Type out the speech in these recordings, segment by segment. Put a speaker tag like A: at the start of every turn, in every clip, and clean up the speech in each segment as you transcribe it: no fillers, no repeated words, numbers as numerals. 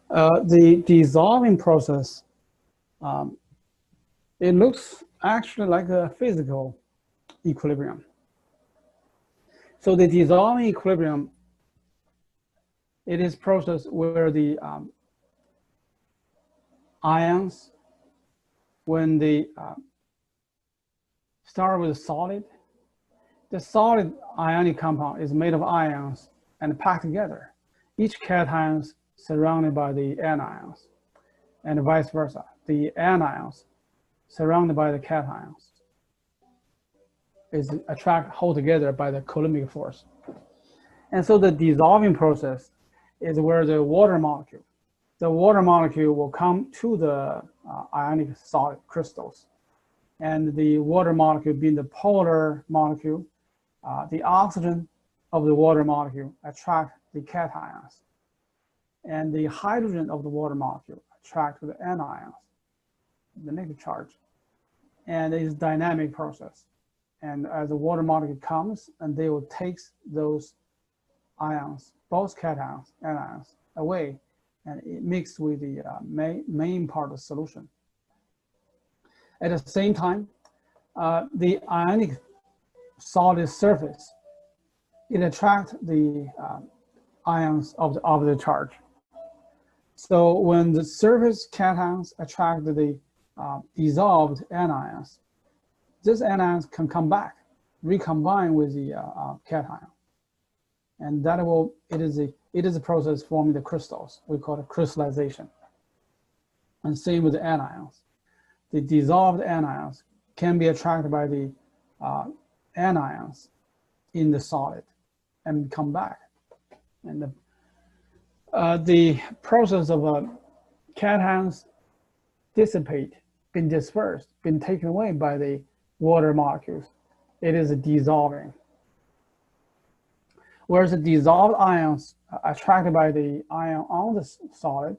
A: The dissolving process, it looks actually like a physical equilibrium. So the dissolving equilibrium, it is process where the ions, when they start with a solid, the solid ionic compound is made of ions and packed together. Each cation is surrounded by the anions, and vice versa. The anions surrounded by the cations is hold together by the Coulombic force. And so the dissolving process is where the water molecule will come to the ionic solid crystals. And the water molecule being the polar molecule, the oxygen of the water molecule attract the cations. And the hydrogen of the water molecule attract the anions, the negative charge. And it is a dynamic process. And as the water molecule comes, and they will take those ions, both cations, anions, away, and it mixed with the main part of the solution. At the same time, the ionic solid surface, it attracts the ions of the charge. So when the surface cations attract the dissolved anions, these anions can come back, recombine with the cation, and that will it is a process forming the crystals. We call it crystallization. And same with the anions. The dissolved anions can be attracted by the anions in the solid and come back. And the process of cations dissipate, been dispersed, been taken away by the water molecules. It is dissolving. Whereas the dissolved ions attracted by the ion on the solid,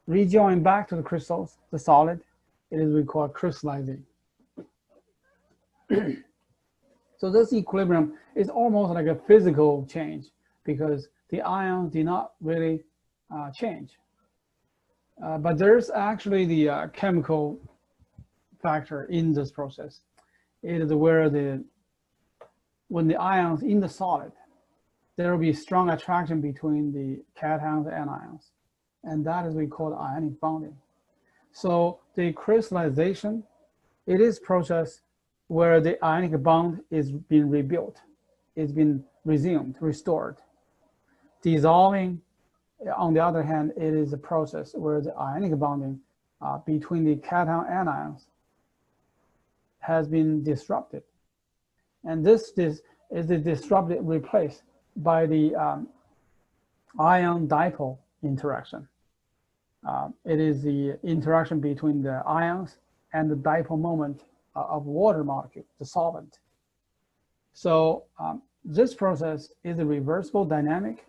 A: rejoin back to the crystals, the solid, it is we call crystallizing. So this equilibrium is almost like a physical change because the ions did not really change. But there's actually the chemical factor in this process. It is where when the ions in the solid, there will be strong attraction between the cations and anions. And that is what we call ionic bonding. So the crystallization, it is process where the ionic bond is being rebuilt, it's been resumed, restored. Dissolving, on the other hand, it is a process where the ionic bonding between the cation and anions has been disrupted. And this is the disrupted replaced by the ion dipole interaction. It is the interaction between the ions and the dipole moment of water molecule, the solvent. So this process is a reversible dynamic.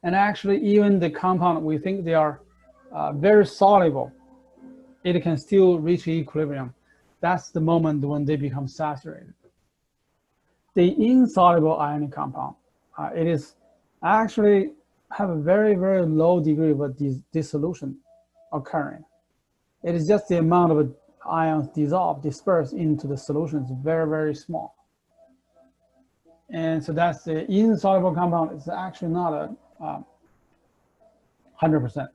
A: And actually, even the compound, we think they are very soluble, it can still reach equilibrium. That's the moment when they become saturated. The insoluble ionic compound, it is actually have a very, very low degree of dissolution occurring. It is just the amount of ions dispersed into the solution is very, very small. And so that's the insoluble compound. It's actually not a 100%.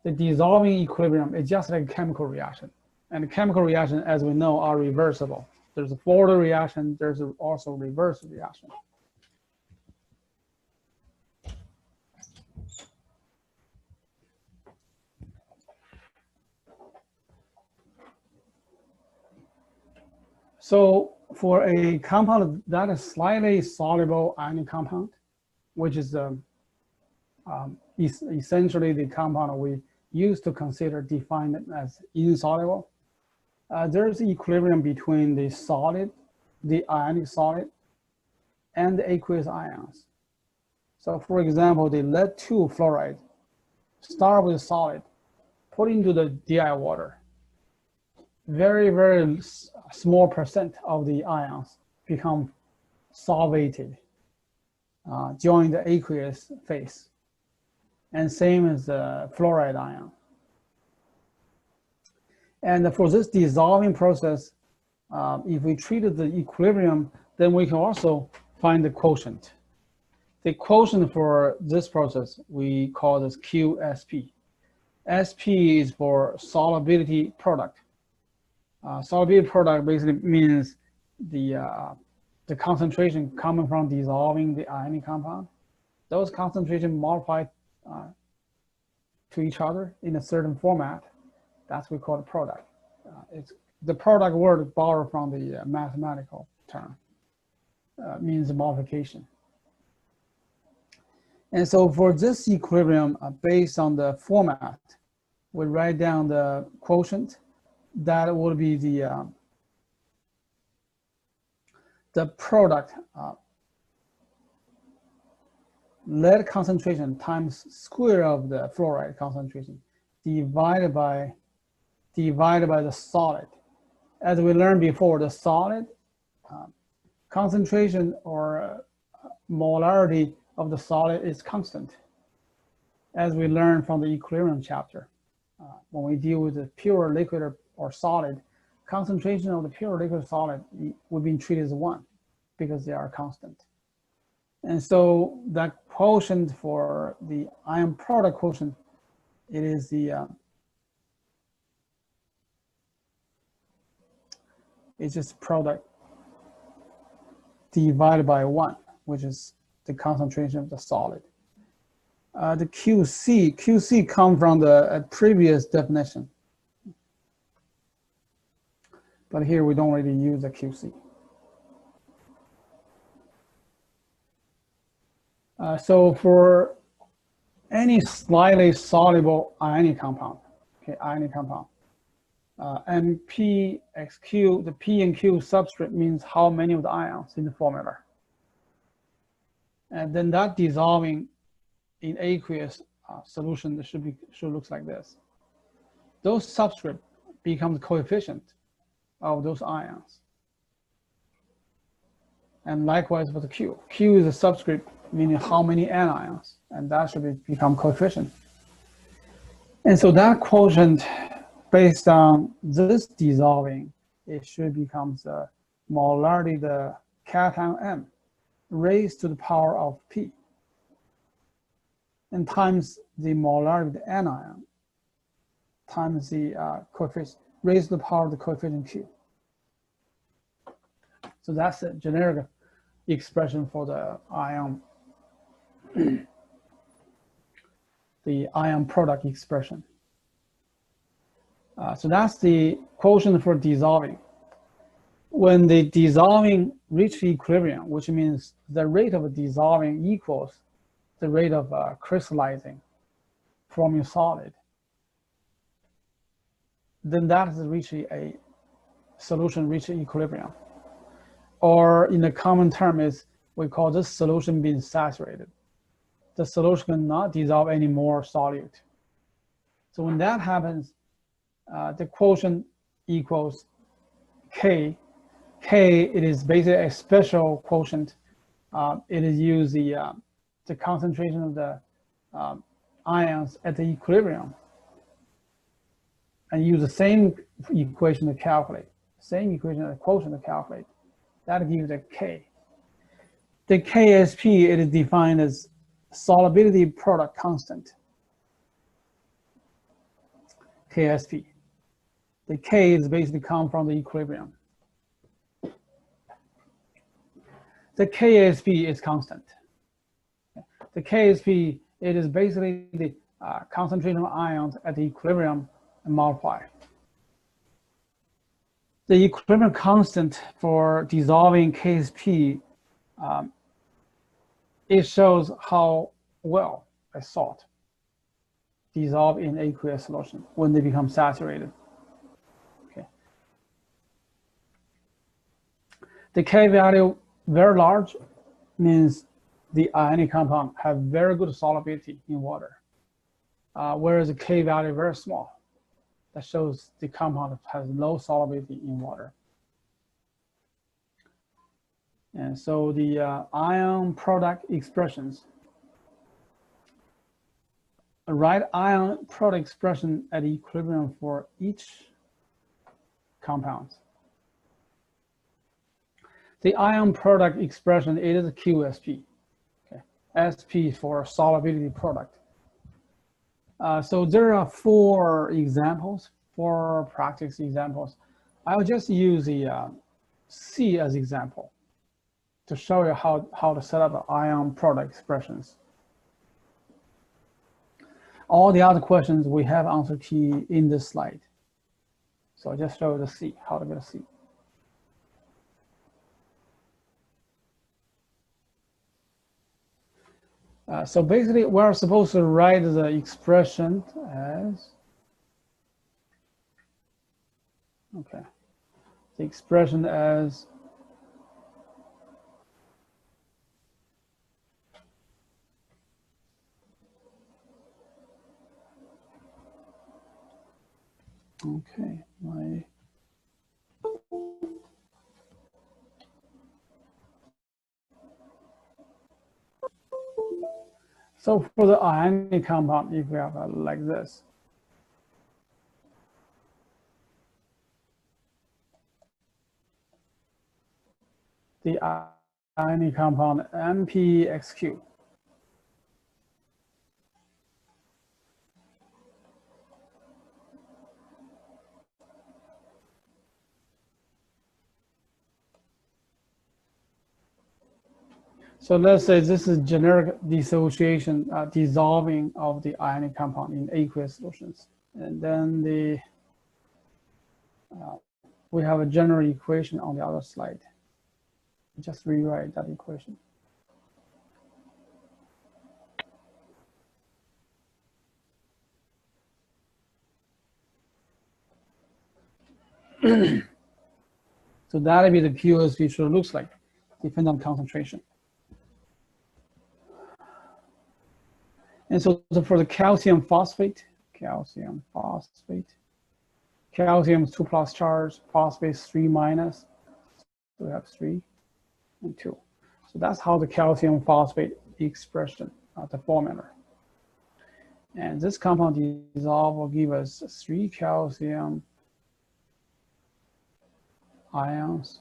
A: The dissolving equilibrium is just like a chemical reaction. And chemical reactions, as we know, are reversible. There's a forward reaction, there's also a reverse reaction. So for a compound that is slightly soluble ionic compound, which is essentially the compound we used to define it as insoluble, there's equilibrium between the solid, the ionic solid, and the aqueous ions. So for example, the lead-2 fluoride start with solid, put into the DI water. Very, very small percent of the ions become solvated. join the aqueous phase. And same as the fluoride ion. And for this dissolving process, if we treated the equilibrium, then we can also find the quotient. The quotient for this process, we call this Qsp. Sp is for solubility product. Solubility product basically means the concentration coming from dissolving the ionic compound. Those concentrations multiply to each other in a certain format. That's what we call the product. It's the product word borrowed from the mathematical term, means multiplication. And so for this equilibrium, based on the format, we write down the quotient. That will be the product lead concentration times square of the fluoride concentration divided by the solid. As we learned before, the solid concentration or molarity of the solid is constant, as we learned from the equilibrium chapter. When we deal with the pure liquid or solid, concentration of the pure liquid solid will be treated as one because they are constant. And so that quotient for the ion product quotient, it is the it's just product divided by 1, which is the concentration of the solid. The QC comes from the previous definition. But here we don't really use the QC. So for any slightly soluble ionic compound, MP, XQ, the P and Q subscript means how many of the ions in the formula. And then that dissolving in aqueous solution should look like this. Those subscript become the coefficient of those ions. And likewise for the Q. Q is a subscript, meaning how many anions, and that should become coefficient. And so that quotient, based on this dissolving, it should become the molarity, the cation M, raised to the power of P, and times the molarity of the anion, times the coefficient, raised to the power of the coefficient Q. So that's the generic expression for the ion, the ion product expression. So that's the quotient for dissolving. When the dissolving reaches equilibrium, which means the rate of dissolving equals the rate of crystallizing, forming solid, then that is reaching a solution reaching equilibrium. Or in the common term is, we call this solution being saturated. The solution cannot dissolve any more solute. So when that happens, the quotient equals K. K, it is basically a special quotient. It is used the concentration of the ions at the equilibrium, and use the same equation to calculate, same equation as quotient to calculate. That gives a K. The Ksp, it is defined as solubility product constant, Ksp. The K is basically come from the equilibrium. The Ksp is constant. The Ksp, it is basically the concentration of ions at the equilibrium and multiply. The equilibrium constant for dissolving Ksp, it shows how well a salt dissolve in aqueous solution when they become saturated. Okay. The K value very large means the ionic compound have very good solubility in water, whereas the K value very small. That shows the compound has low solubility in water. And so the ion product expressions. Write ion product expression at equilibrium for each compound. The ion product expression is Qsp. Okay. Sp for solubility product. So there are 4 examples, 4 practice examples. I'll just use the C as example to show you how to set up ion product expressions. All the other questions we have answer key in this slide. So I just show you the C, how to get a C. So basically, we're supposed to write the expression as, okay, the expression as okay, so for the ionic compound, if we have like this, the ionic compound MPXQ. So let's say this is generic dissociation, dissolving of the ionic compound in aqueous solutions. And then we have a general equation on the other slide. Just rewrite that equation. So that'll be the Qsp sure looks like, depends on concentration. And so for the calcium phosphate, calcium is 2 plus charge, phosphate is 3 minus. So we have 3 and 2. So that's how the calcium phosphate expression, the formula. And this compound dissolve will give us 3 calcium ions.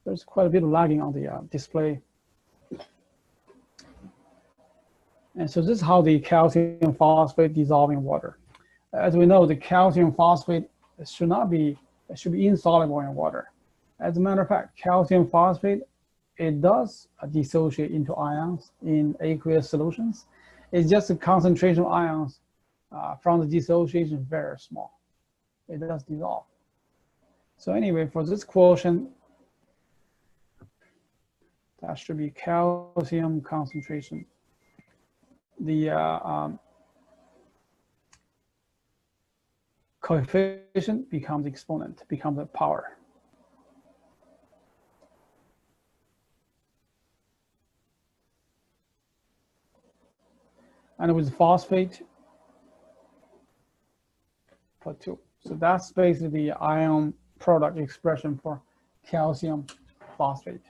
A: There's quite a bit of lagging on the display. And so this is how the calcium phosphate dissolve in water. As we know, the calcium phosphate should be insoluble in water. As a matter of fact, calcium phosphate, it does dissociate into ions in aqueous solutions. It's just the concentration of ions from the dissociation very small. It does dissolve. So anyway, for this quotient, that should be calcium concentration. The coefficient becomes exponent, becomes a power. And with phosphate, put 2. So that's basically the ion product expression for calcium phosphate.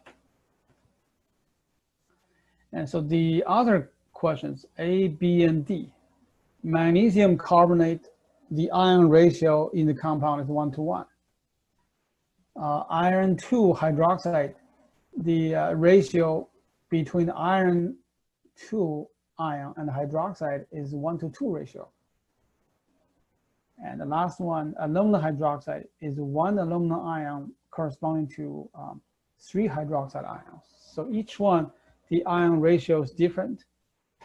A: And so the other questions, A, B, and D. Magnesium carbonate, the ion ratio in the compound is 1:1. Iron 2 hydroxide, the ratio between iron 2 ion and hydroxide is 1:2 ratio. And the last one, aluminum hydroxide, is 1 aluminum ion corresponding to 3 hydroxide ions. So each one, the ion ratio is different.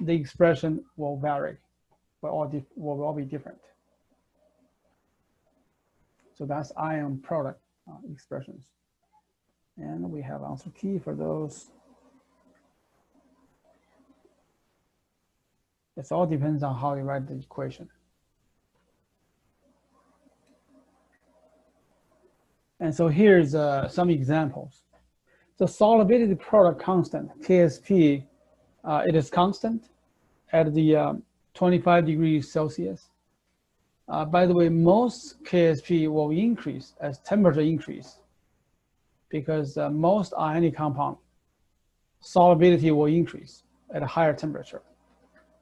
A: The expression will vary, but will all be different. So that's ion product expressions. And we have answer key for those. It all depends on how you write the equation. And so here's some examples. The solubility product constant, Ksp, it is constant. at the 25 degrees Celsius. By the way, most Ksp will increase as temperature increase because most ionic compound solubility will increase at a higher temperature.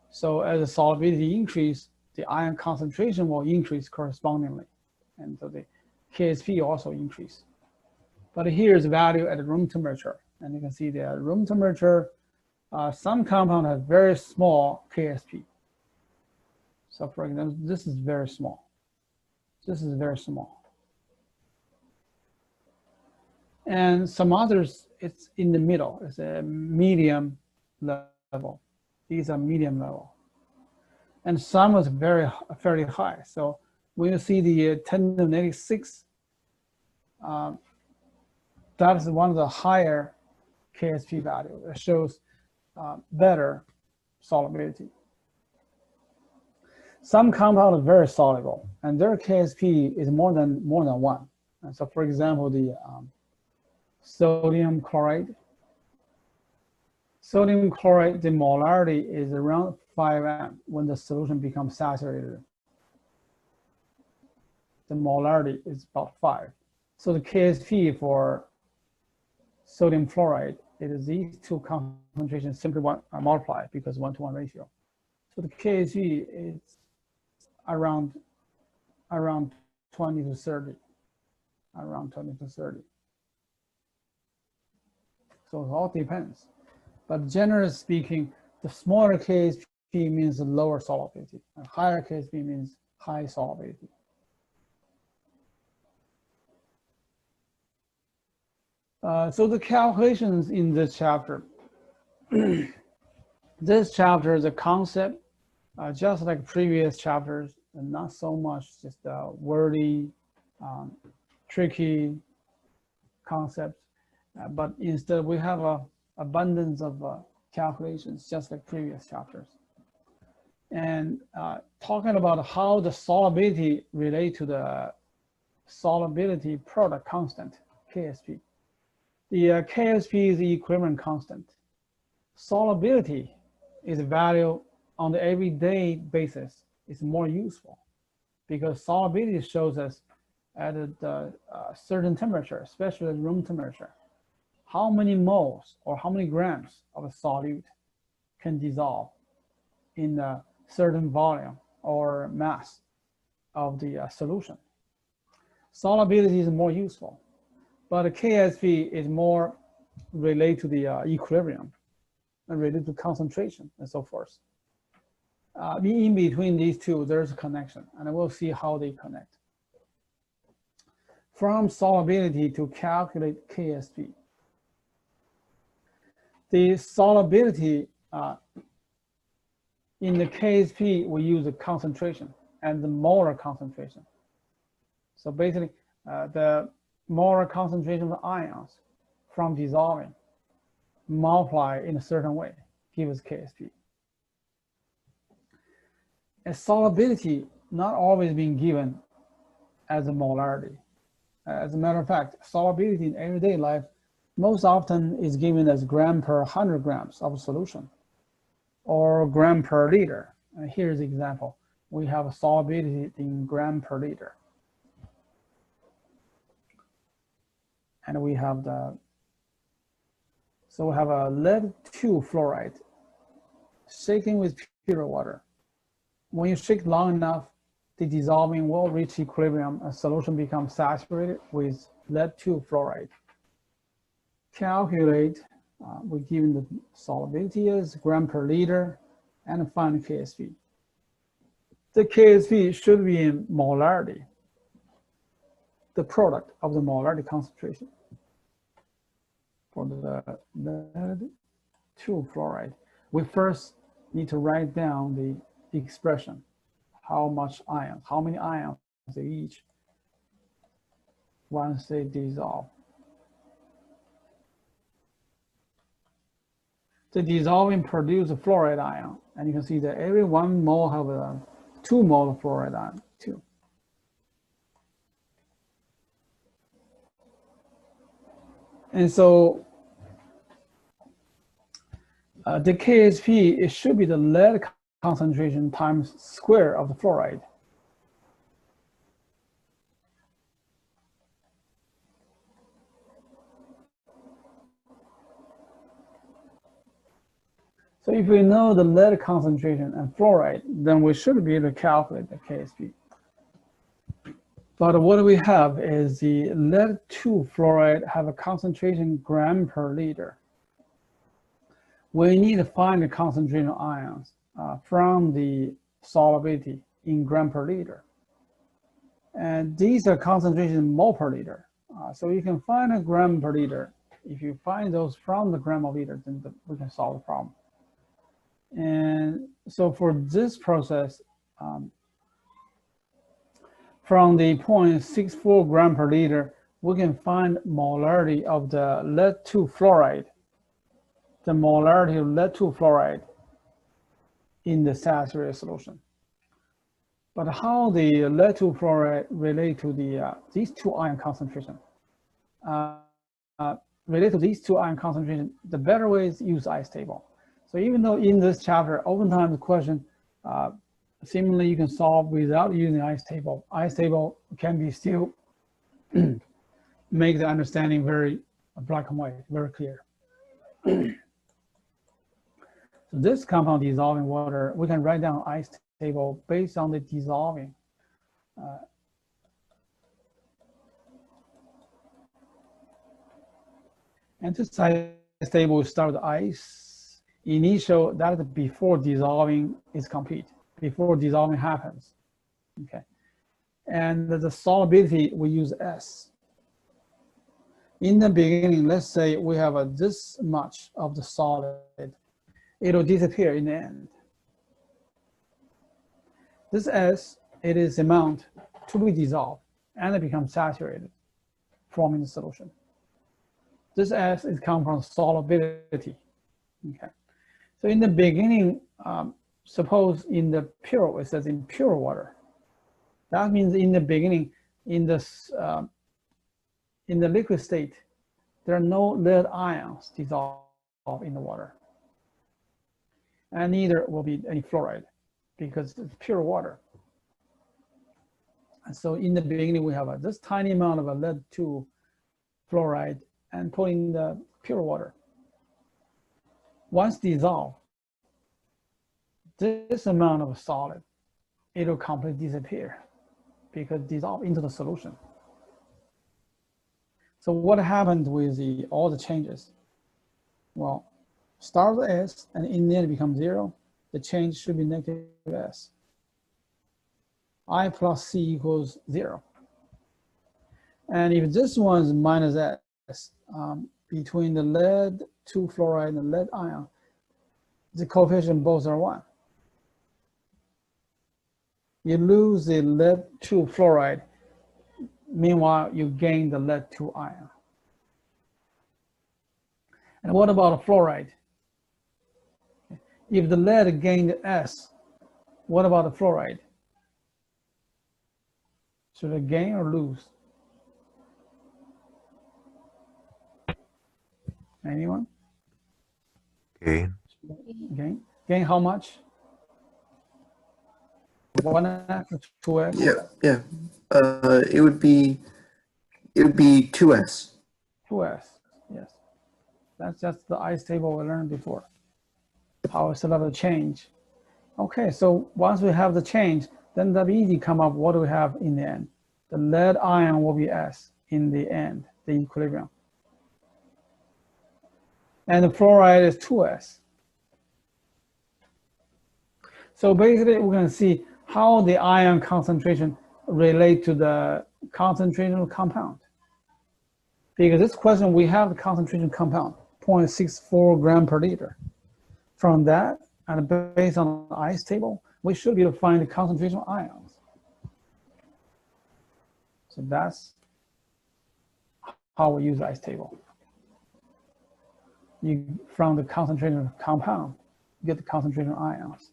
A: So as the solubility increase, the ion concentration will increase correspondingly. And so the Ksp also increase. But here's the value at room temperature. And you can see the room temperature, some compound have very small Ksp. So for example, this is very small. This is very small. And some others, it's in the middle. It's a medium level. These are medium level. And some is fairly high. So when you see the 10 to the negative 6, that is one of the higher Ksp value. It shows better solubility. Some compounds are very soluble, and their Ksp is more than 1. And so, for example, the sodium chloride. Sodium chloride, the molarity is around 5m when the solution becomes saturated. The molarity is about 5. So the Ksp for sodium fluoride, it is these two concentrations simply multiplied because 1-to-1 ratio. So the Ksp is around 20 to 30, around 20 to 30. So it all depends. But generally speaking, the smaller Ksp means lower solubility, and higher Ksp means high solubility. So the calculations in this chapter, this chapter, the concept, just like previous chapters, and not so much just wordy, tricky concepts, but instead we have an abundance of calculations, just like previous chapters. And talking about how the solubility relate to the solubility product constant, Ksp. The Ksp is the equilibrium constant. Solubility is a value on the everyday basis. It's more useful because solubility shows us at a certain temperature, especially room temperature, how many moles or how many grams of a solute can dissolve in a certain volume or mass of the solution. Solubility is more useful, but Ksp is more related to the equilibrium and related to concentration and so forth. In between these two, there's a connection, and we'll see how they connect. From solubility to calculate Ksp. The solubility in the Ksp, we use the concentration and the molar concentration. So basically, the molar concentration of ions from dissolving multiply in a certain way, gives Ksp. And solubility not always being given as a molarity. As a matter of fact, solubility in everyday life most often is given as gram per 100 grams of solution or gram per liter. And here's the example. We have a solubility in gram per liter. And we have so we have a lead-2 fluoride shaken with pure water. When you shake long enough, the dissolving will reach equilibrium. A solution becomes saturated with lead-2 fluoride. Calculate, we're given the solubility as gram per liter, and find Ksp. The Ksp should be in molarity, the product of the molarity concentration. For the lead-2 fluoride, we first need to write down the expression, how much ions, how many ions they each once they dissolve. The dissolving produce a fluoride ion, and you can see that every 1 mole have a 2 mole of fluoride ion too. And so The Ksp, it should be the lead concentration times square of the fluoride. So if we know the lead concentration and fluoride, then we should be able to calculate the Ksp. But what we have is the lead-2 fluoride have a concentration gram per liter. We need to find the concentration of ions from the solubility in gram per liter. And these are concentration in mole per liter. So you can find a gram per liter. If you find those from the gram per liter, then we can solve the problem. And so for this process, from the 0.64 gram per liter, we can find molarity of the lead-2 fluoride, the molarity of lead-2 fluoride in the saturated solution. But how the lead-2 fluoride relate to the these two ion concentration? Relate to these two ion concentration, the better way is use ice table. So even though in this chapter, oftentimes the question seemingly you can solve without using ice table can be still make the understanding very black and white, very clear. So this compound dissolving water, we can write down ice table based on the dissolving. And this ice table will start with ice. Initial, that is before dissolving is complete, before dissolving happens, okay? And the solubility, we use S. In the beginning, let's say we have this much of the solid. It'll disappear in the end. This S, it is amount to be dissolved, and it becomes saturated, forming the solution. This S is come from solubility, okay? So in the beginning, suppose in the pure, it says in pure water. That means in the beginning, in this in the liquid state, there are no lead ions dissolved in the water. And neither will be any fluoride because it's pure water. And so in the beginning, we have this tiny amount of a lead-2 fluoride and put in the pure water. Once dissolved, this amount of solid, it will completely disappear because dissolve into the solution. So what happened with all the changes? Well, start with S and in the end become 0. The change should be negative S. I plus C equals 0. And if this one is minus S, between the lead-2 fluoride and the lead ion, the coefficient both are 1. You lose the lead-2 fluoride, meanwhile you gain the lead-2 ion. And what about a fluoride? If the lead gained S, what about the fluoride? Should it gain or lose? Anyone?
B: Gain.
A: Gain. Gain how much? 1x or 2x?
C: Yeah. It would be 2s.
A: 2s, yes. That's just the ice table we learned before. How we set up the change. Okay, so once we have the change, then that'll be easy to come up what do we have in the end. The lead ion will be S in the end, the equilibrium. And the fluoride is 2s. So basically we're going to see how the ion concentration relate to the concentration of the compound. Because this question, we have the concentration compound, 0.64 gram per liter. From that, and based on the ice table, we should be able to find the concentration of ions. So that's how we use the ice table. From the concentration of the compound, you get the concentration of ions.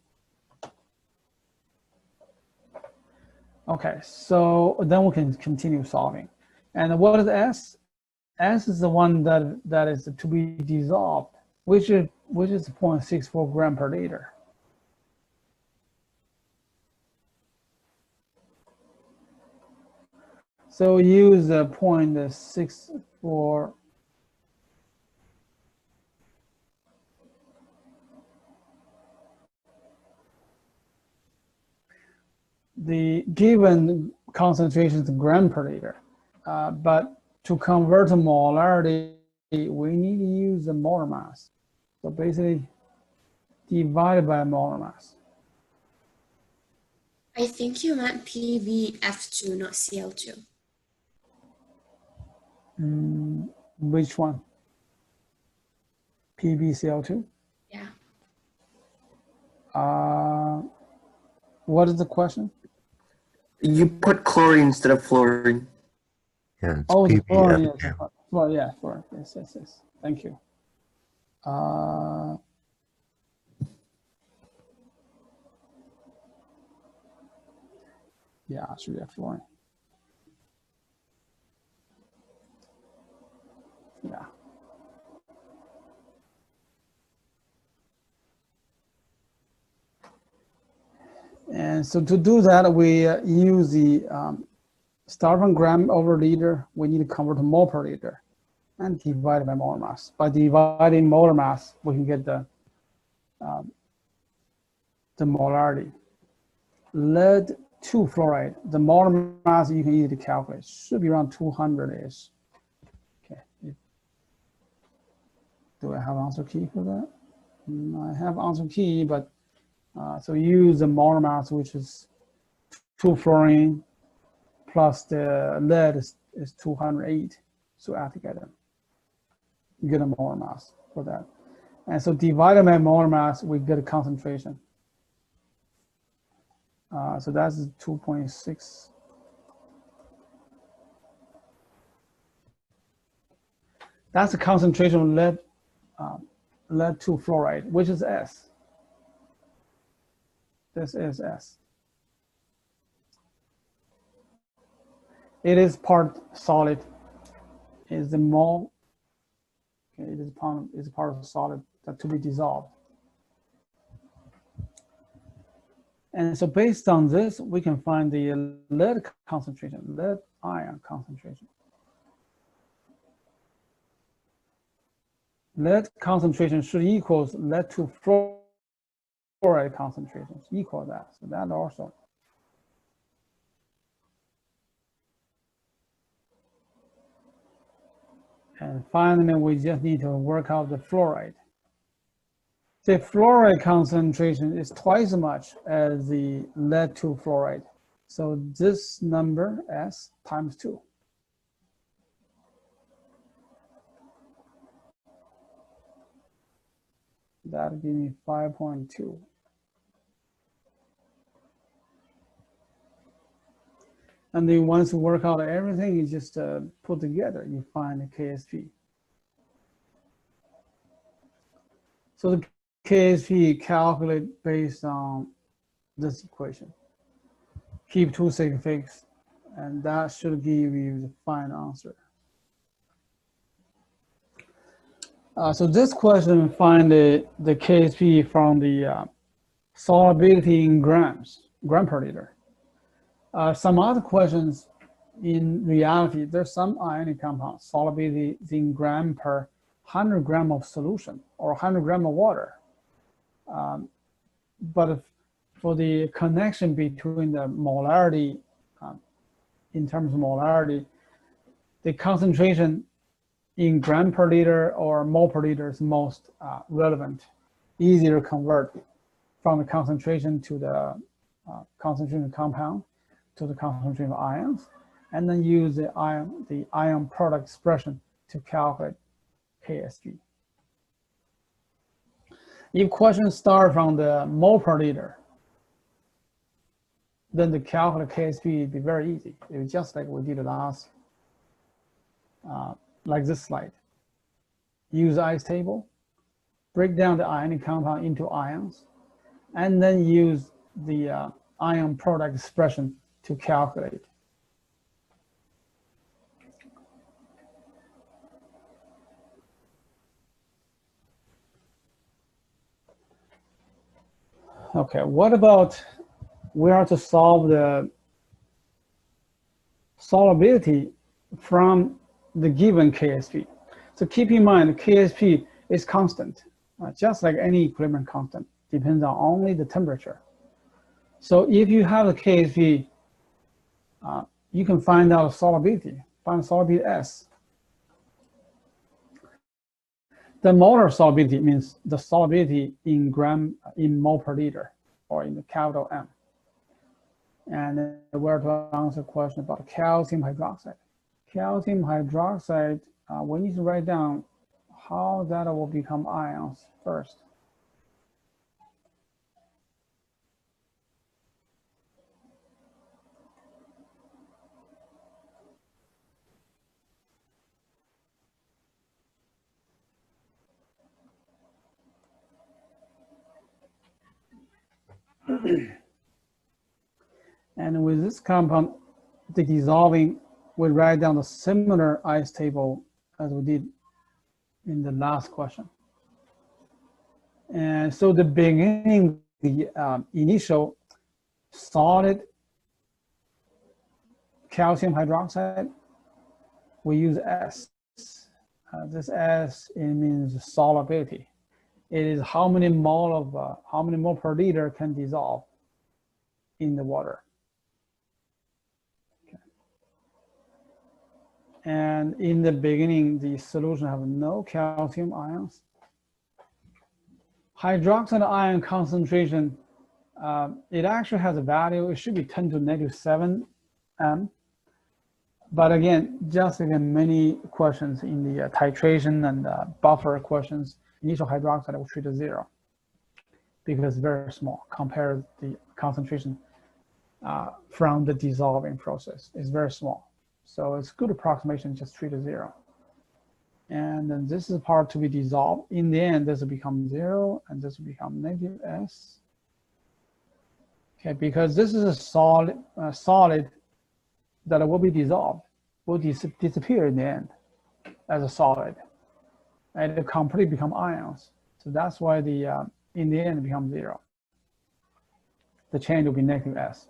A: Okay, so then we can continue solving. And what is S? S is the one that is to be dissolved, which which is 0.64 gram per liter. So use 0.64. The given concentration is gram per liter, but to convert to molarity, we need to use the molar mass. So basically, divided by molar mass.
D: I think you meant PbF2, not Cl2.
A: Which one? PbCl2?
D: Yeah.
A: What is the question?
C: You put chlorine instead of fluorine.
B: Yeah, it's
A: Oh, the fluorine, yes,
B: PbF2.
A: well, yeah, fluorine, yes. Thank you. Yeah, it should be a fluorine. Yeah. And so to do that, we use the start from gram over liter. We need to convert to mole per liter and divide by molar mass. By dividing molar mass, we can get the molarity. Lead 2 fluoride, the molar mass you can easily calculate, should be around 200-ish. Okay. Do I have answer key for that? I have answer key, but so use the molar mass, which is 2 fluorine plus the lead is 208. So add together, get a molar mass for that. And so divided by molar mass, we get a concentration. So that's 2.6. That's the concentration of lead 2 fluoride, which is S. This is S. It is part solid. Is the mole? Okay, it is part of the solid that to be dissolved. And so based on this, we can find the lead concentration, lead ion concentration. Lead concentration should equal lead 2 fluoride concentrations, equal that. So that also. And finally, we just need to work out the fluoride. The fluoride concentration is twice as much as the lead 2 fluoride. So this number, S, times 2. That'll give me 5.2. And then once you work out everything, you just put together, you find the Ksp. So the Ksp calculate based on this equation. Keep 2 sig fixed, and that should give you the final answer. So this question find the Ksp from the solubility in gram per liter. Some other questions, in reality, there's some ionic compound solubility in gram per 100 gram of solution or 100 gram of water. But for the connection between the molarity, in terms of molarity, the concentration in gram per liter or mole per liter is most relevant, easier to convert from the concentration to the concentration of compound to the concentration of ions, and then use the ion product expression to calculate Ksp. If questions start from the mole per liter, then the calculate Ksp would be very easy. It's just like we did last, like this slide. Use ice table, break down the ionic compound into ions, and then use the ion product expression to calculate. Okay, what about we are to solve the solubility from the given Ksp. So keep in mind, Ksp is constant, just like any equilibrium constant, depends on only the temperature. So if you have a Ksp, you can find out solubility, find solubility S. The molar solubility means the solubility in mole per liter, or in the capital M. And we're to answer a question about calcium hydroxide. Calcium hydroxide, we need to write down how that will become ions first. And with this compound, the dissolving, we write down the similar ice table as we did in the last question. And so the beginning, the initial solid calcium hydroxide, we use S. This S, it means solubility. It is how many mole per liter can dissolve in the water. Okay. And in the beginning, the solution have no calcium ions. Hydroxide ion concentration, it actually has a value. It should be 10 to negative 7 M. But again, just like in many questions in the titration and buffer questions, initial hydroxide will treat as 0 because it's very small compared to the concentration from the dissolving process. It's very small. So it's good approximation, just treat as 0. And then this is part to be dissolved. In the end, this will become 0 and this will become negative S. Okay, because this is a solid that will be dissolved, will disappear in the end as a solid, and it will completely become ions. So that's why the in the end it becomes 0. The change will be negative S.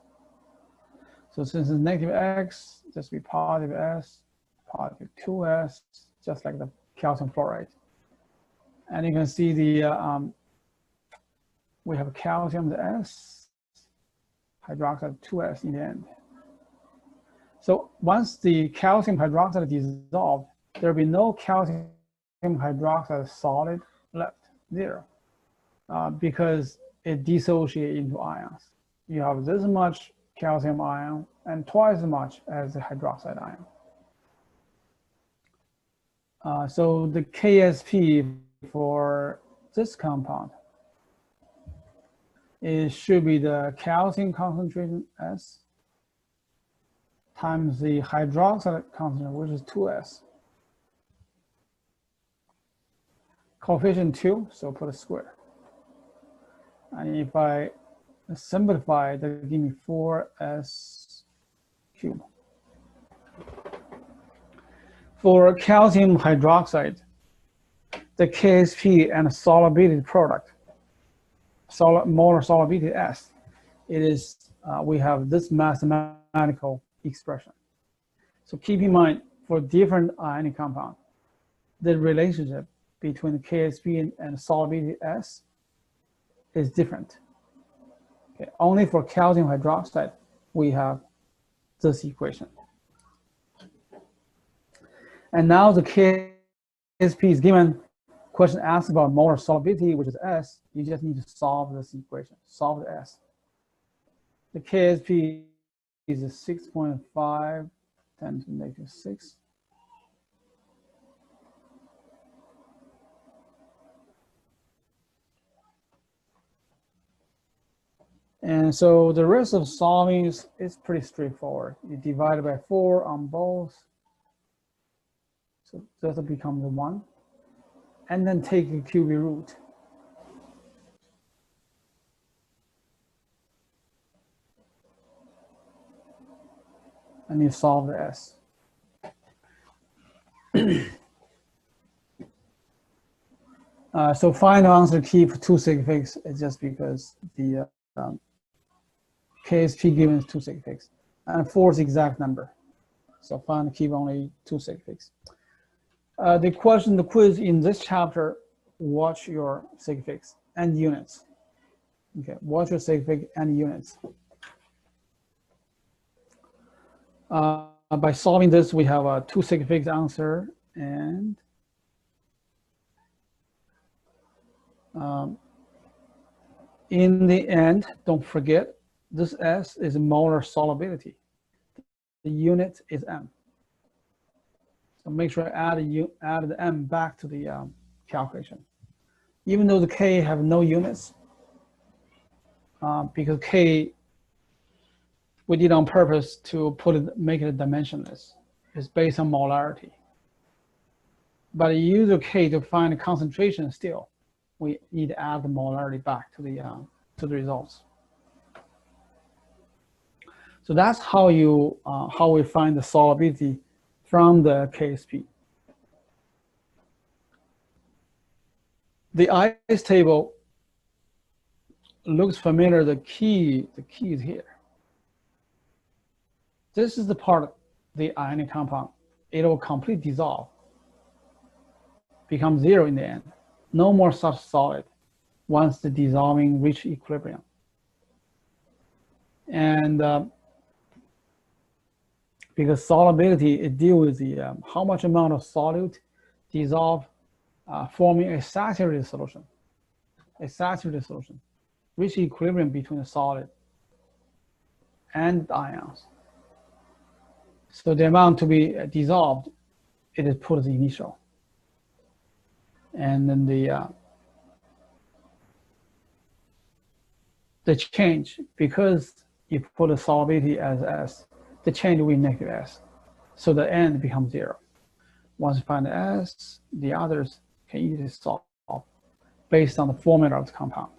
A: So since it's negative X, this will be positive S, positive 2S, just like the calcium fluoride. And you can see the we have calcium, the S, hydroxide 2S in the end. So once the calcium hydroxide is dissolved, there will be no calcium hydroxide solid left, 0, because it dissociates into ions. You have this much calcium ion and twice as much as the hydroxide ion. So the Ksp for this compound, it should be the calcium concentration S times the hydroxide concentration, which is 2S. Coefficient 2, so put a square. And if I simplify, that will give me 4S cubed. For calcium hydroxide, the Ksp and solubility product, molar solubility S, it is, we have this mathematical expression. So keep in mind, for different ionic compound, the relationship between the Ksp and solubility S is different. Okay, only for calcium hydroxide, we have this equation. And now the Ksp is given, question asks about molar solubility, which is S. You just need to solve this equation, solve the S. The Ksp is a 6.5 10 to the negative 6. And so the rest of solving is pretty straightforward. You divide it by 4 on both. So this will become the 1. And then take the cubic root. And you solve the S. So final answer, keep 2 sig figs, just because the Ksp given 2 sig figs, and 4 is the exact number. So find keep only 2 sig figs. The quiz in this chapter, watch your sig figs and units. Okay, watch your sig fig and units. By solving this, we have a 2 sig figs answer, and in the end, don't forget, this S is molar solubility. The unit is M. So make sure add the M back to the calculation. Even though the K have no units, because K we did on purpose to make it dimensionless. It's based on molarity. But you use a K to find the concentration still. We need to add the molarity back to the results. So that's how we find the solubility from the Ksp. The ice table looks familiar. The key is here. This is the part of the ionic compound. It will completely dissolve, become 0 in the end. No more such solid once the dissolving reach equilibrium. And because solubility, it deals with the how much amount of solute dissolve, forming a saturated solution. A saturated solution, reach equilibrium between the solid and the ions. So the amount to be dissolved, it is put as the initial. And then the change, because you put the solubility as S, the change will be negative S. So the end becomes 0. Once you find the S, the others can easily solve based on the formula of the compound.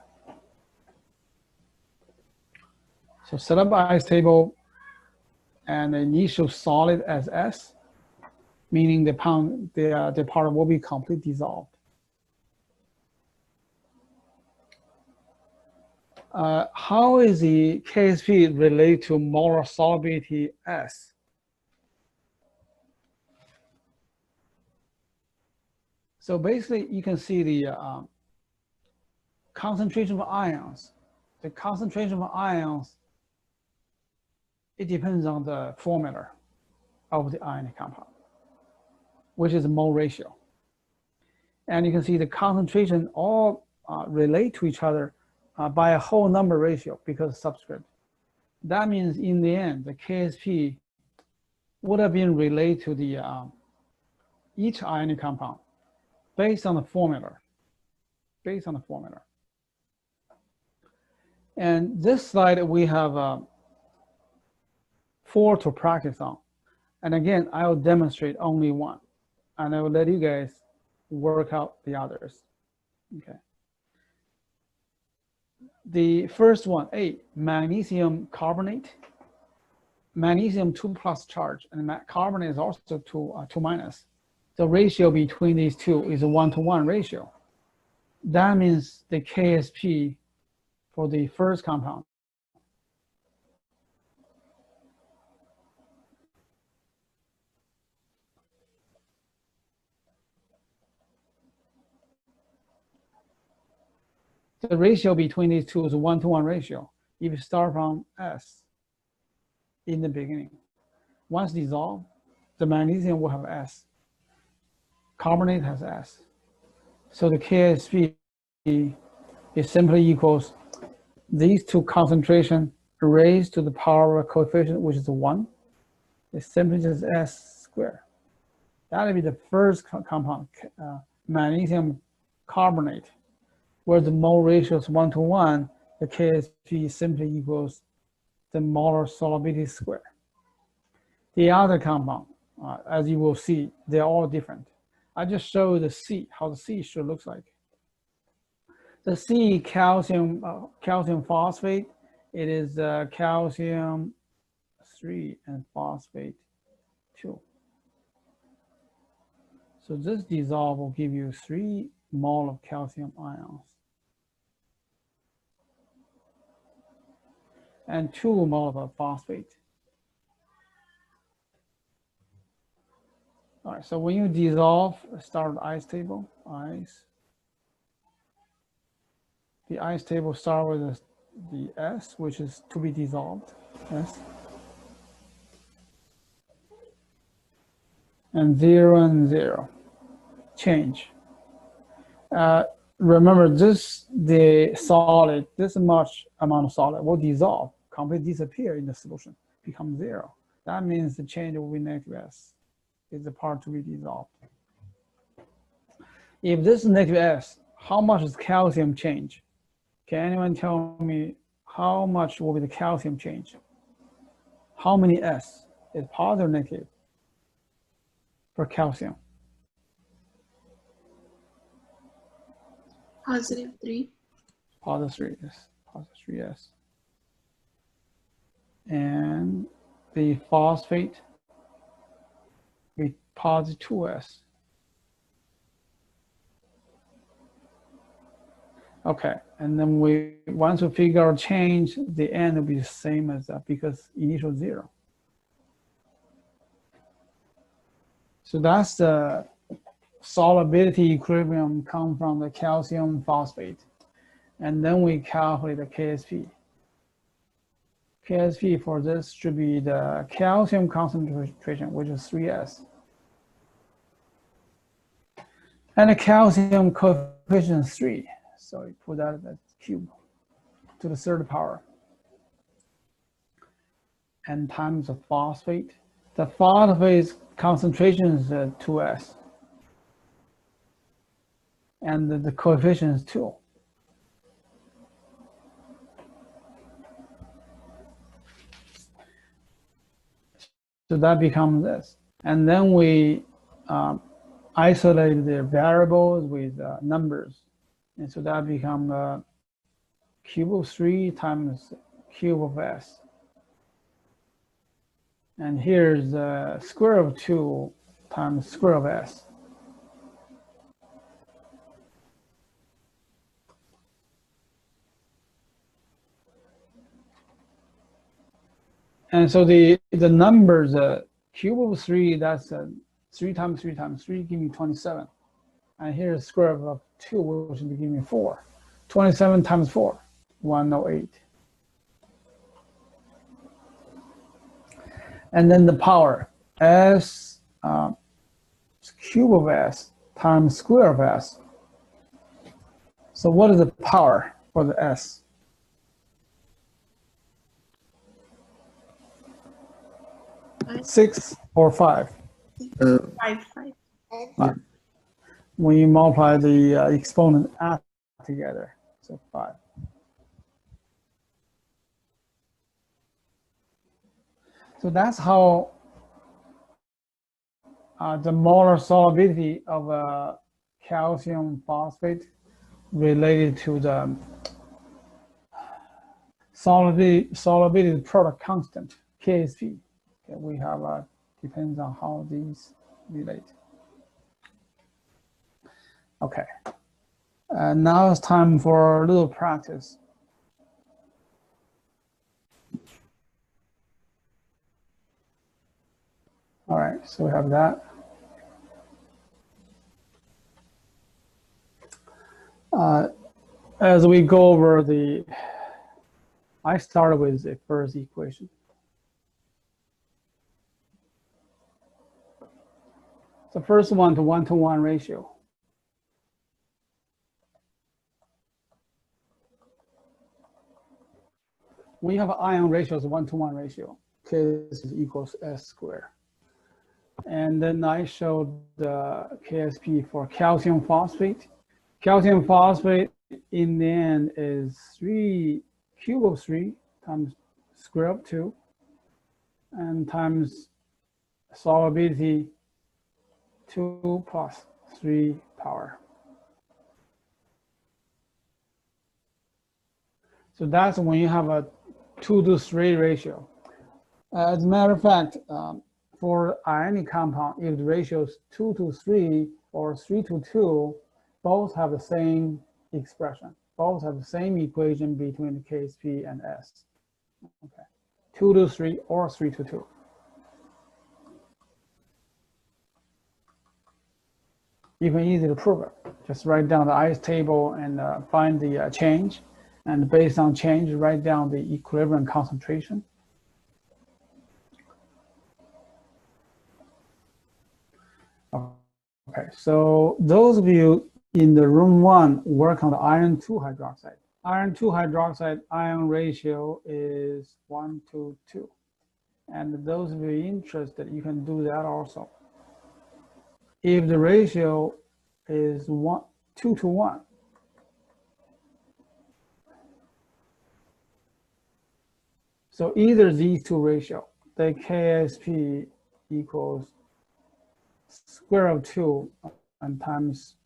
A: So set up ice table and the initial solid as S, meaning the part will be completely dissolved. How is the Ksp related to molar solubility S? So basically, you can see the concentration of ions. The concentration of ions, it depends on the formula of the ionic compound, which is the mole ratio. And you can see the concentration all relate to each other by a whole number ratio because subscript. That means in the end, the Ksp would have been related to the each ionic compound based on the formula. And this slide we have 4 to practice on. And again, I will demonstrate only one, and I will let you guys work out the others. Okay. The first one, A, magnesium carbonate. Magnesium 2+ charge, and carbonate is also 2-. The ratio between these two is a 1-to-1 ratio. That means the Ksp for the first compound the ratio between these two is a 1-to-1 ratio. If you start from S in the beginning, once dissolved, the magnesium will have S. Carbonate has S. So the Ksp is simply equals these two concentration raised to the power of a coefficient, which is 1. It's simply just S squared. That would be the first compound, magnesium carbonate, where the mole ratio is 1-to-1, the Ksp simply equals the molar solubility squared. The other compound, as you will see, they're all different. I just show the C, how the C should look like. The C, calcium phosphate, it is calcium 3 and phosphate 2. So this dissolve will give you 3 mole of calcium ions. and 2 mole of phosphate. All right, so when you dissolve, start ice table, ice. The ice table start with the S, which is to be dissolved, S. And 0 and 0, change. Remember this, the solid, this much amount of solid will dissolve, completely disappear in the solution, become 0. That means the change will be negative S, is the part to be dissolved. If this is negative S, how much is calcium change? Can anyone tell me how much will be the calcium change? How many S? Is positive or negative for calcium?
D: Positive 3.
A: Positive 3, yes. Positive 3, yes. And the phosphate with positive 2S. Okay, and then once we figure out change, the end will be the same as that because initial 0. So that's the solubility equilibrium come from the calcium phosphate. And then we calculate the Ksp. Ksp for this should be the calcium concentration, which is 3S. And the calcium coefficient is 3. So we put that as cube to the 3rd power. And times the phosphate. The phosphate concentration is 2S. And the coefficient is 2. So that becomes this. And then we isolate the variables with numbers. And so that becomes cube of 3 times cube of S. And here's the square of 2 times square of S. And so the numbers, cube of 3, that's 3 times 3 times 3, give me 27. And here's square of 2, which will give me 4. 27 times 4, 108. And then the power, S cube of S times square of S. So what is the power for the S?
D: Five.
A: 6 or 5?
D: 5.
A: 5. When you multiply the exponent together, so 5. So that's how the molar solubility of calcium phosphate related to the solubility product constant, Ksp. Okay, we have, depends on how these relate. Okay, now it's time for a little practice. All right, so we have that. As we go over I started with the first equation. The first one to 1-to-1 ratio. We have ion ratio as 1-to-1 ratio. K is equals S squared. And then I showed the Ksp for calcium phosphate. Calcium phosphate in the end is 3 cube of 3 times square of 2 and times solubility 2 plus 3 power. So that's when you have a 2-to-3 ratio. As a matter of fact, for ionic compound, if the ratio is 2-to-3 or 3-to-2, both have the same expression. Both have the same equation between the Ksp and S. Okay, 2 to 3 or 3 to 2. You can easily prove it. Just write down the ice table and find the change, and based on change, write down the equilibrium concentration. Okay, so those of you in the room 1 work on the iron 2 hydroxide. Iron 2 hydroxide ion ratio is 1 to 2. And those of you interested, you can do that also. If the ratio is 2 to 1, so either these two ratio, the Ksp equals square root of 2 and times,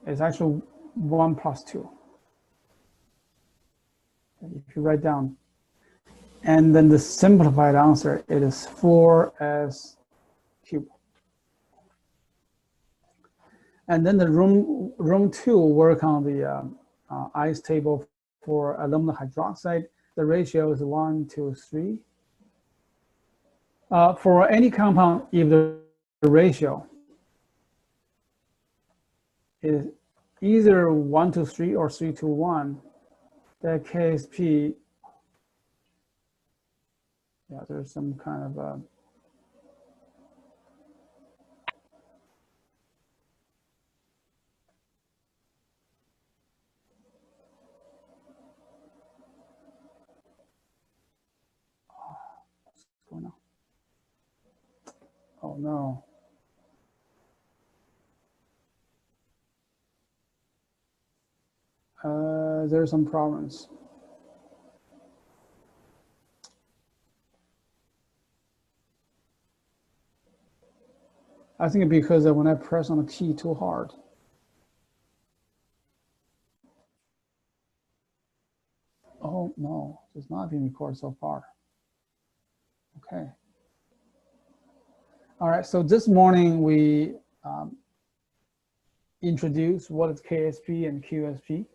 A: it's actually 1 plus 2. If you write down, and then the simplified answer, it is 4s cubed. And then the room 2 work on the ice table for aluminum hydroxide. The ratio is 1 to 3. For any compound, if the ratio is either 1 to 3 or 3 to 1, the Ksp, yeah, there's some kind of what's going on? Oh no. There's some problems. I think because when I press on the key too hard. Oh no, it's not being recorded so far. Okay. All right, so this morning we introduced what is Ksp and Qsp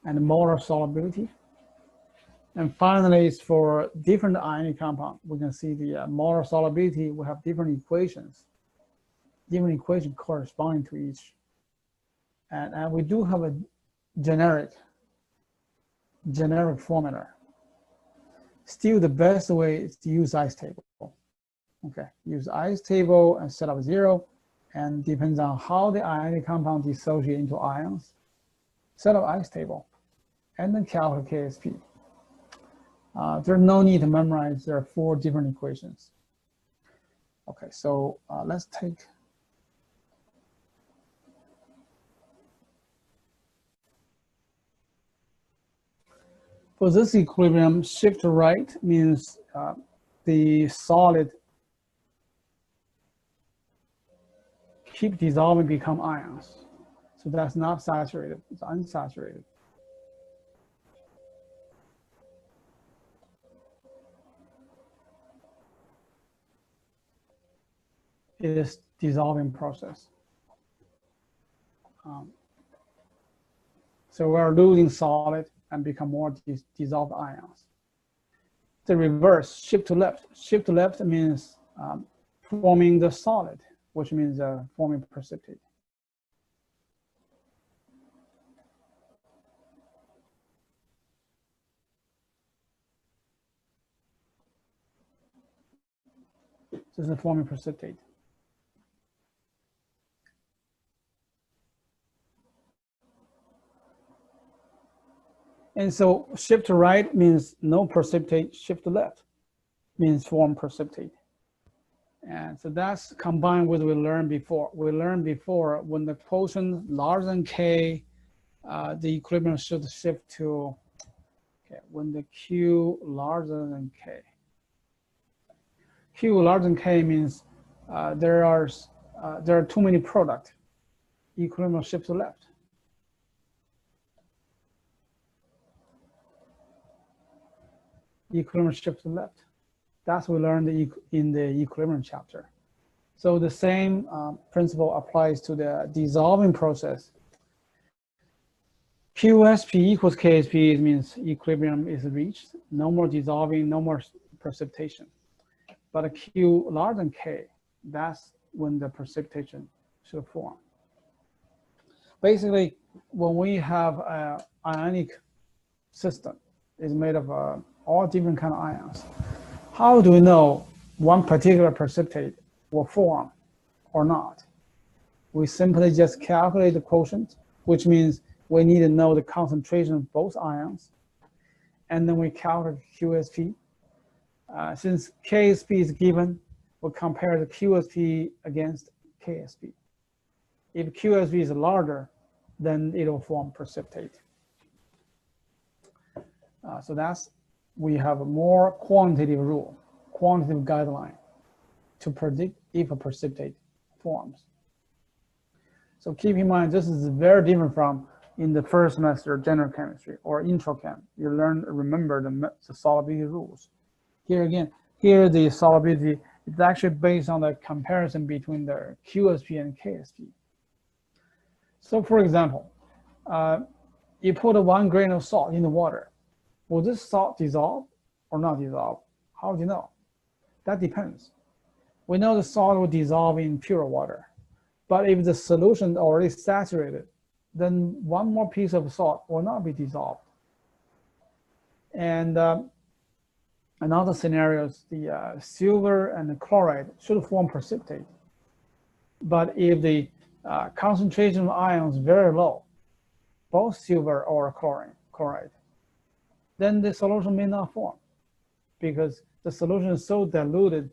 A: and molar solubility. And finally, for different ionic compound, we can see the molar solubility. We have different equations corresponding to each. And we do have a generic formula. Still, the best way is to use ice table. Okay, use ice table and set up 0, and depends on how the ionic compound dissociate into ions. Set up ice table, and then calculate Ksp. There's no need to memorize. There are 4 different equations. Okay, so let's take. For this equilibrium, shift to right means the solid keep dissolving, become ions. So that's not saturated, it's unsaturated. It is dissolving process. So we're losing solid and become more dissolved ions. The reverse, shift to left. Shift to left means forming the solid, which means forming precipitate. This is forming precipitate. And so shift to right means no precipitate, shift to left means form precipitate. And so that's combined with what we learned before. We learned before when the quotient larger than K, the equilibrium should shift to, okay, when the Q larger than K. Q larger than K means there are too many products. Equilibrium shift to left. Equilibrium shift to left. That's what we learned in the equilibrium chapter. So the same principle applies to the dissolving process. Qsp equals Ksp means equilibrium is reached, no more dissolving, no more precipitation. But a Q larger than K, that's when the precipitation should form. Basically, when we have an ionic system, it's made of all different kind of ions. How do we know one particular precipitate will form or not? We simply just calculate the quotient, which means we need to know the concentration of both ions. And then we calculate Qsp. Since Ksp is given, we'll compare the Qsp against Ksp. If Qsp is larger, then it will form precipitate. So we have a more quantitative rule, quantitative guideline to predict if a precipitate forms. So keep in mind, this is very different from in the first semester general chemistry or intro chem. You remember the solubility rules. Here again, the solubility is actually based on the comparison between the Qsp and Ksp. So for example, you put 1 grain of salt in the water. Will this salt dissolve or not dissolve? How do you know? That depends. We know the salt will dissolve in pure water. But if the solution is already saturated, then one more piece of salt will not be dissolved. And another scenario is the silver and the chloride should form precipitate. But if the concentration of ions is very low, both silver or chloride, then the solution may not form because the solution is so diluted,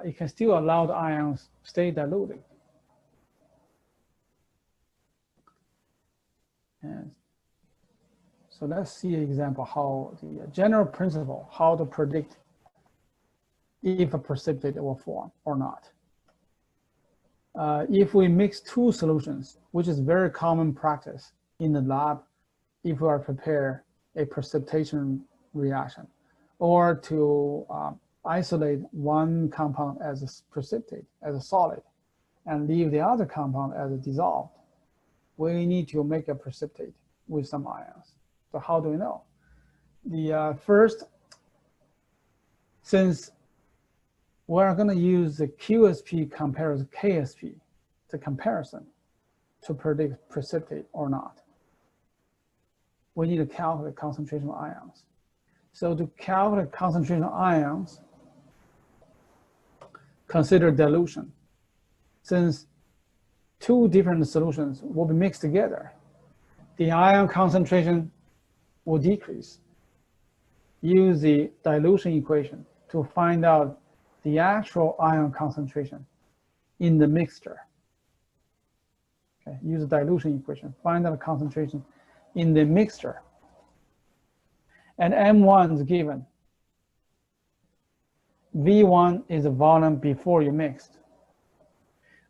A: it can still allow the ions stay diluted. And so let's see an example how the general principle, how to predict if a precipitate will form or not. If we mix 2 solutions, which is very common practice in the lab, if we are prepare a precipitation reaction, or to isolate one compound as a precipitate, as a solid, and leave the other compound as a dissolved, we need to make a precipitate with some ions. So how do we know? The first, since we're going to use the Qsp compares Ksp, the comparison, to predict precipitate or not, we need to calculate concentration of ions. So to calculate concentration of ions, consider dilution. Since 2 different solutions will be mixed together, the ion concentration will decrease. Use the dilution equation to find out the actual ion concentration in the mixture. Okay, use the dilution equation, find out the concentration in the mixture. And M1 is given. V1 is the volume before you mixed.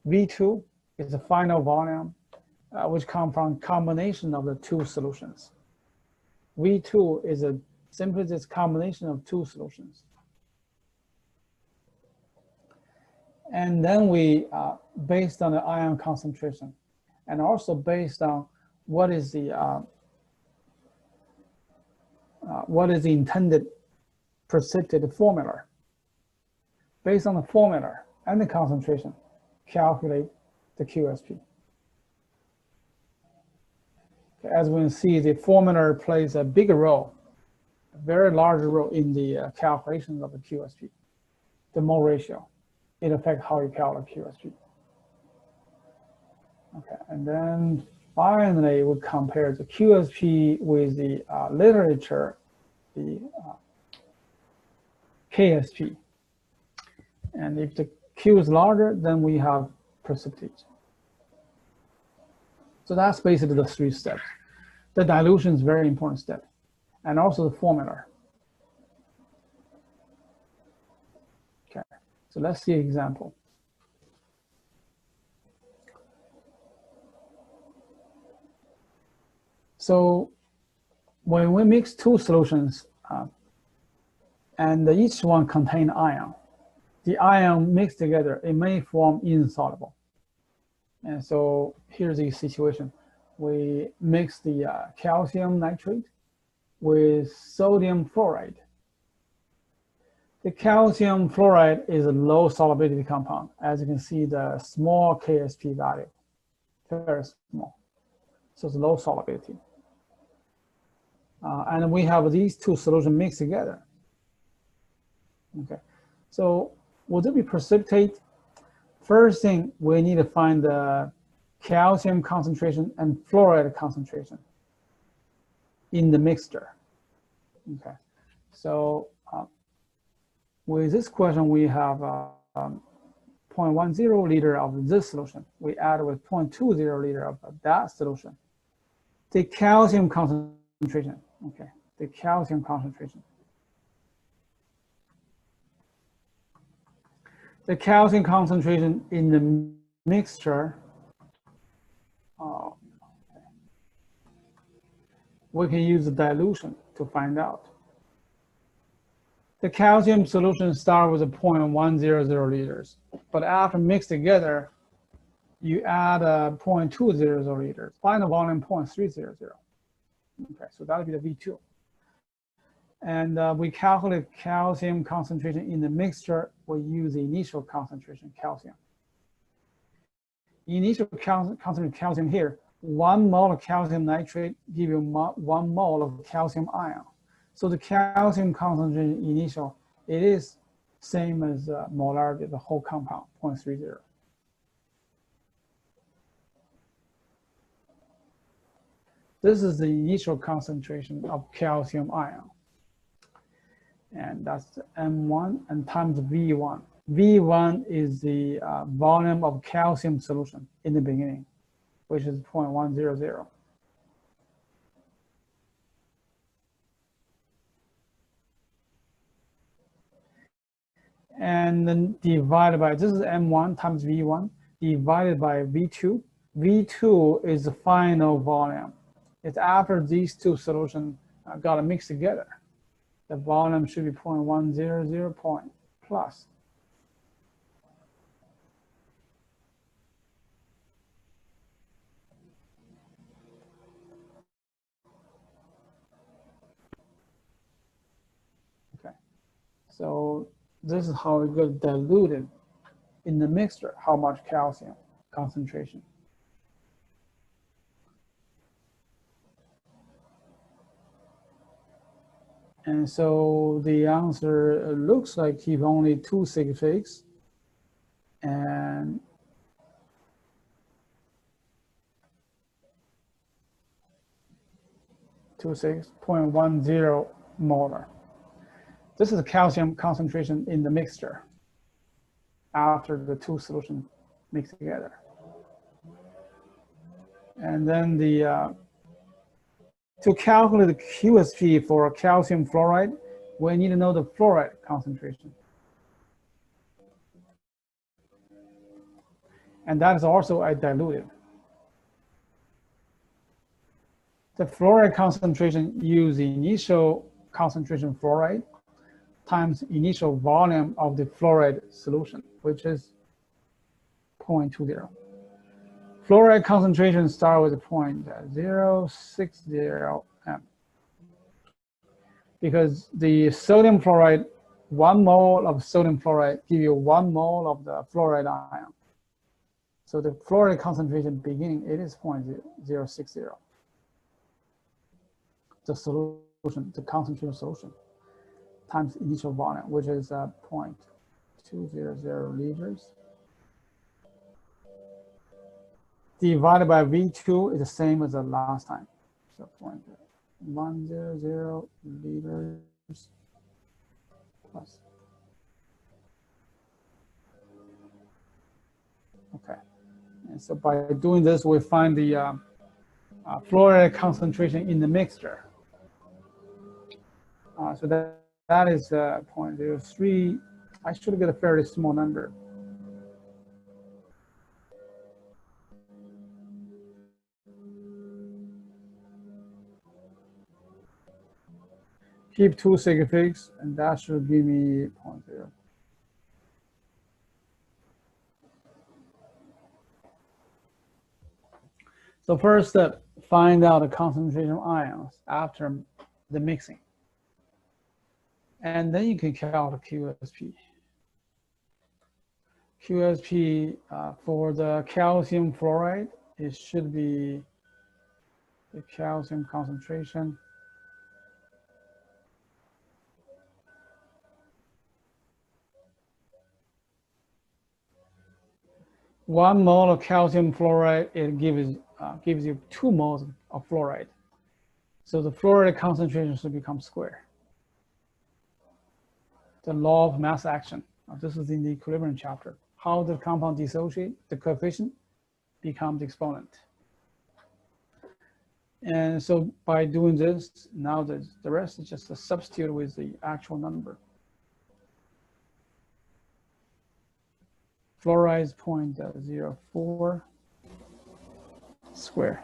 A: V2 is the final volume, which comes from combination of the 2 solutions. V2 is simply this combination of 2 solutions. And then we, based on the ion concentration, and also based on what is the intended precipitate formula. Based on the formula and the concentration, calculate the Qsp. Okay, as we can see, the formula plays a bigger role, a very large role in the calculations of the Qsp. The mole ratio, it affects how you calculate Qsp. Okay, and then finally, we compare the Qsp with the literature, the Ksp. And if the Q is larger, then we have precipitate. So that's basically the 3 steps. The dilution is a very important step, and also the formula. Okay, so let's see an example. So when we mix 2 solutions, and each one contains ion, the ion mixed together, it may form insoluble. And so here's the situation. we mix the calcium nitrate with sodium fluoride. The calcium fluoride is a low solubility compound. As you can see, the small Ksp value, very small. So it's low solubility. And we have these two solutions mixed together. Okay, so would it be precipitate? First thing, we need to find the calcium concentration and fluoride concentration in the mixture. Okay, so with this question, we have 0.10 liter of this solution. We add with 0.20 liter of that solution. The calcium concentration, okay, the calcium concentration. The calcium concentration in the mixture, we can use the dilution to find out. The calcium solution starts with a 0.100 liters, but after mixed together, you add a 0.200 liters, final volume 0.300. Okay, so that would be the V2. And we calculate calcium concentration in the mixture. We use the initial concentration calcium. Initial concentration calcium here, 1 mole of calcium nitrate give you 1 mole of calcium ion. So the calcium concentration initial, it is same as molarity, the whole compound, 0.30. This is the initial concentration of calcium ion. And that's M1 and times V1. V1 is the volume of calcium solution in the beginning, which is 0.100. And then divided by, this is M1 times V1, divided by V2. V2 is the final volume. It's after these two solutions got mixed together. The volume should be 0.100 point plus. Okay, so this is how it gets diluted in the mixture, how much calcium concentration. And so the answer looks like keep only 2 sig figs and two 0.10 molar. This is the calcium concentration in the mixture after the two solutions mix together. And then the to calculate the Qsp for calcium fluoride, we need to know the fluoride concentration. And that is also a diluted. The fluoride concentration use the initial concentration fluoride times initial volume of the fluoride solution, which is 0.20. Fluoride concentration start with 0.060 m. Because the sodium fluoride, 1 mole of sodium fluoride give you 1 mole of the fluoride ion. So the fluoride concentration beginning, it is 0.060. The solution, the concentration solution, times initial volume, which is 0.200 liters. Divided by V2 is the same as the last time. So 0.100 liters plus. Okay. And so by doing this, we find the fluoride concentration in the mixture. So that is 0.03. I should get a fairly small number. Keep 2 sig figs, and that should give me 0.0. So first step, find out the concentration of ions after the mixing. And then you can calculate Qsp. Qsp for the calcium fluoride, it should be the calcium concentration. One mole of calcium fluoride, it gives you 2 moles of fluoride. So the fluoride concentration should become square. The law of mass action. This is in the equilibrium chapter. How the compound dissociate, the coefficient becomes the exponent. And so by doing this, now the rest is just a substitute with the actual number. Fluoride is 0.04 square.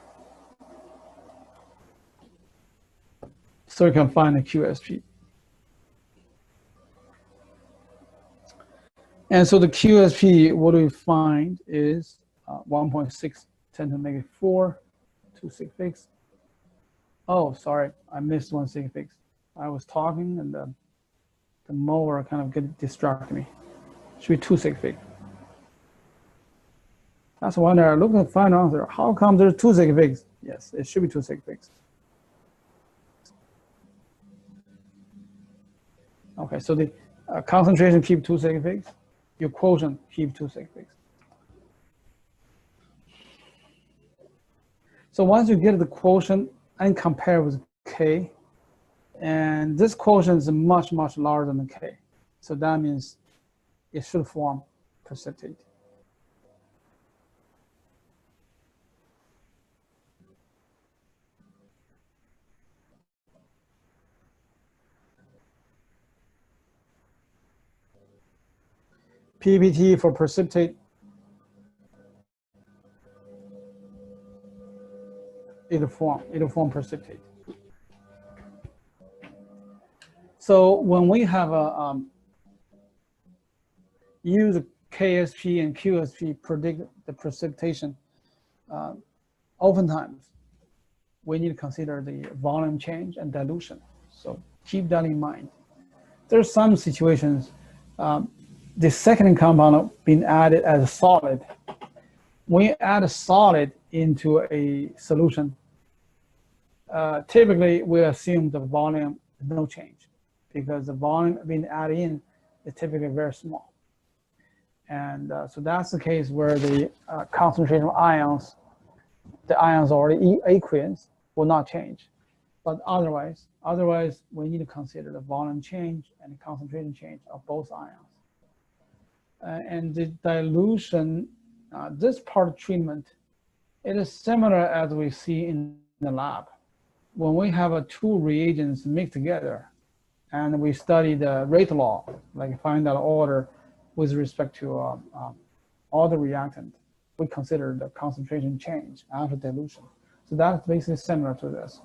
A: So you can find the Qsp. And so the Qsp, what we find is 1.6 10 to the negative 4, 2 sig figs. Oh, sorry, I missed 1 sig figs. I was talking and the molar kind of distracted me. Should be 2 sig figs. That's why I'm looking to find out answer. How come there's 2 sig figs? Yes, it should be 2 sig figs. Okay, so the concentration keep 2 sig figs. Your quotient keep 2 sig figs. So once you get the quotient and compare with K, and this quotient is much, much larger than K. So that means it should form precipitate. PBT for precipitate, it'll form precipitate. So when we have a use Ksp and Qsp predict the precipitation, oftentimes we need to consider the volume change and dilution. So keep that in mind. There's some situations the second compound being added as a solid. When you add a solid into a solution, typically we assume the volume is no change because the volume being added in is typically very small. And so that's the case where the concentration of ions, the ions already aqueous, will not change. But otherwise we need to consider the volume change and the concentration change of both ions. And the dilution, this part of treatment, it is similar as we see in the lab. When we have 2 reagents mixed together and we study the rate law, like find out order with respect to all the reactant, we consider the concentration change after dilution. So that's basically similar to this.